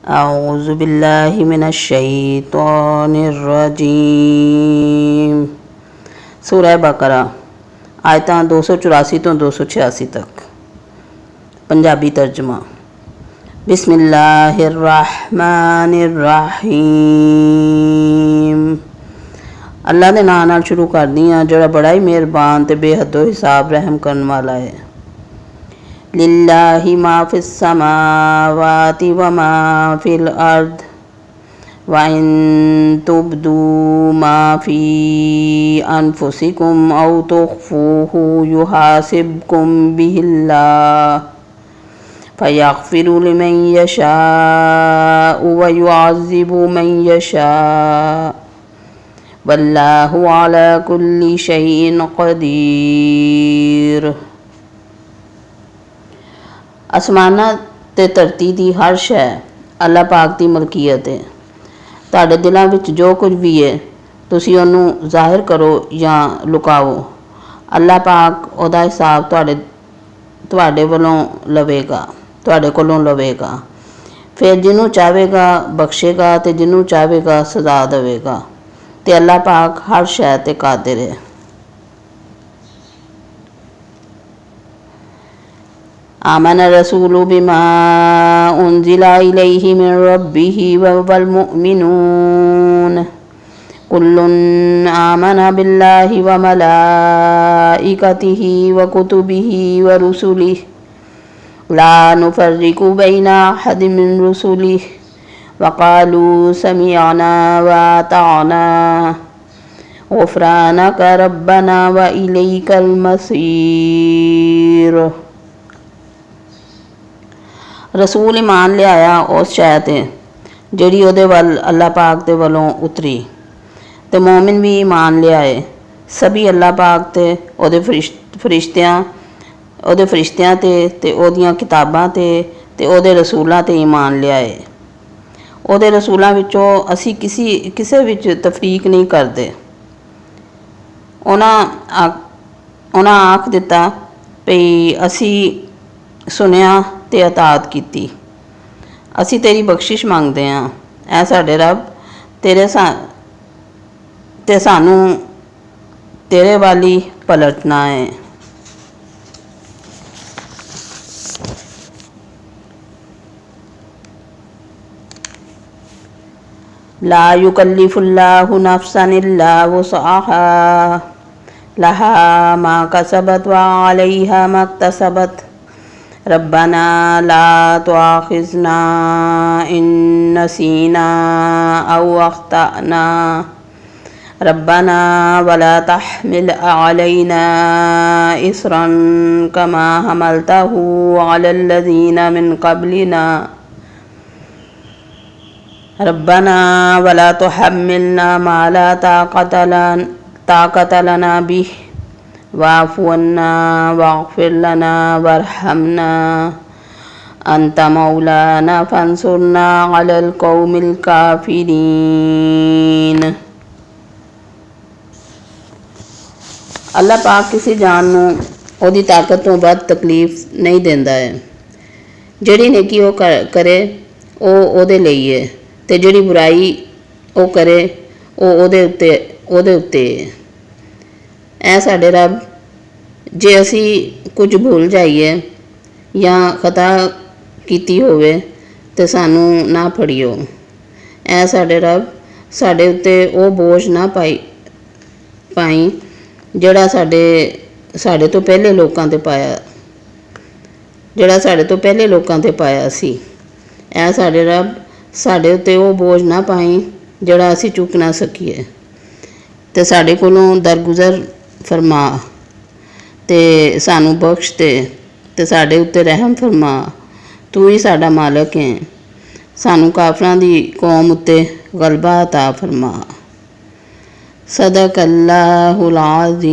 औज़ु बिल्लाहि मिनश शैतानिर रजीम। सूरह बकरा आयतां 284 तो 286 तक। पंजाबी तर्जमा। बिस्मिल्लाहिर्रहमानिर्रहीम। अल्लाह दे नाम नाल शुरू करदी हां जिहड़ा बड़ा ही मेहरबान ते बेहदो हिसाब रहम करन वाला है। लिल्लाहि मा फिस समावाति व मा फिल अर्द व इन तुब्दू मा फी अनफुसिकुम औ तुख्फूहु युहासिबकुम बिहिल्लाह फयग़फ़िरु लिमन यशाअ व युअज़्ज़िबु मन यशाअ वल्लाहु अला कुल्लि शैइन क़दीर। आसमानां ते धरती दी हर शै अल्लाह पाक दी मलकीयत है। तुहाडे दिलों विच जो कुछ भी है तुसीं उहनूं ज़ाहिर करो या लुकाओ, अल्लाह पाक उहदा हिसाब तुहाडे कोलों लवेगा। फिर जिन्हों चाहेगा बख्शेगा ते जिन्हों चाहेगा सज़ा देवेगा ते अल्लाह पाक हर शै ते कादिर है। आमन रसूलु बिमा उन्ज़िला इलैहि मिन रब्बिहि वल मुअ्मिनून कुल्लुन आमन बिल्लाहि व मलाइकतिहि व कुतुबिहि व रुसुलिहि ला नुफ़र्रिक़ु बैना अहदिम मिन रुसुलिहि व क़ालू समिअना व अताअना ग़ुफ़्रानक रब्बना व इलैकल मसीर। रसूल ईमान लियाया उस शै ते जिहड़ी उहदे वल अल्लाह पाक दे वलों उतरी ते मोमिन भी ईमान लियाए। सभी अल्लाह पाक ते उहदे फरिश्तियां ते उहदियां किताबां ते उहदे रसूलां ते ईमान लियाए। उहदे रसूलां विचों असीं किसे विच तफरीक नहीं करदे। उन्हां आख दिता भई असीं सुनिया ते अतात कीती, असीं तेरी बख्शिश मंगदे हां। ऐ साडे रब ते सानू तेरे वाल ही पलटना है। ला युकल्लिफुल्लाहु नफ्सन इल्ला वुसअहा लहा मा कसबत व अलैहा मक्तसबत रब्बना ला तुआखिज़ना इन नसीना औ अख्तअना रब्बना वला तहमिल अलैना इस्रन कमा हमलतहु अलल लज़ीना मिन क़ब्लिना रब्बना वला तुहम्मिलना मा ला ताक़त लना बिहि वाफ़ु अन्ना वग़फ़िर लना वरहमना अंत मौलाना फंसुरना अलल क़ौमिल काफ़िरीन। अल्लाह पाक किसी जान नूं उहदी ताकत तो वध तकलीफ नहीं देंदा है। जिहड़ी नेकी वो करे वो उहदे लई है ते जिहड़ी बुराई वो करे वो उहदे उत्ते है। ऐ साडे रब जे असी कुछ भूल जाइए या खता कीती होवे ते सानू ना फड़ियो। ऐ साडे रब साडे उत्ते वो बोझ ना पाई जिहड़ा साडे तो पहले लोकां ते पाया सी। ऐ साडे रब साडे उत्ते वो बोझ ना पाई जिहड़ा असी चुक ना सकीए ते साडे कोलों दरगुजर फरमा ते सानू बख्श दे ते साडे उत्ते रहम फरमा। तू ही साडा मालक है, सानू काफरां दी कौम उत्ते गलबा अता फरमा। सदक़ल्लाहुल अज़ीम।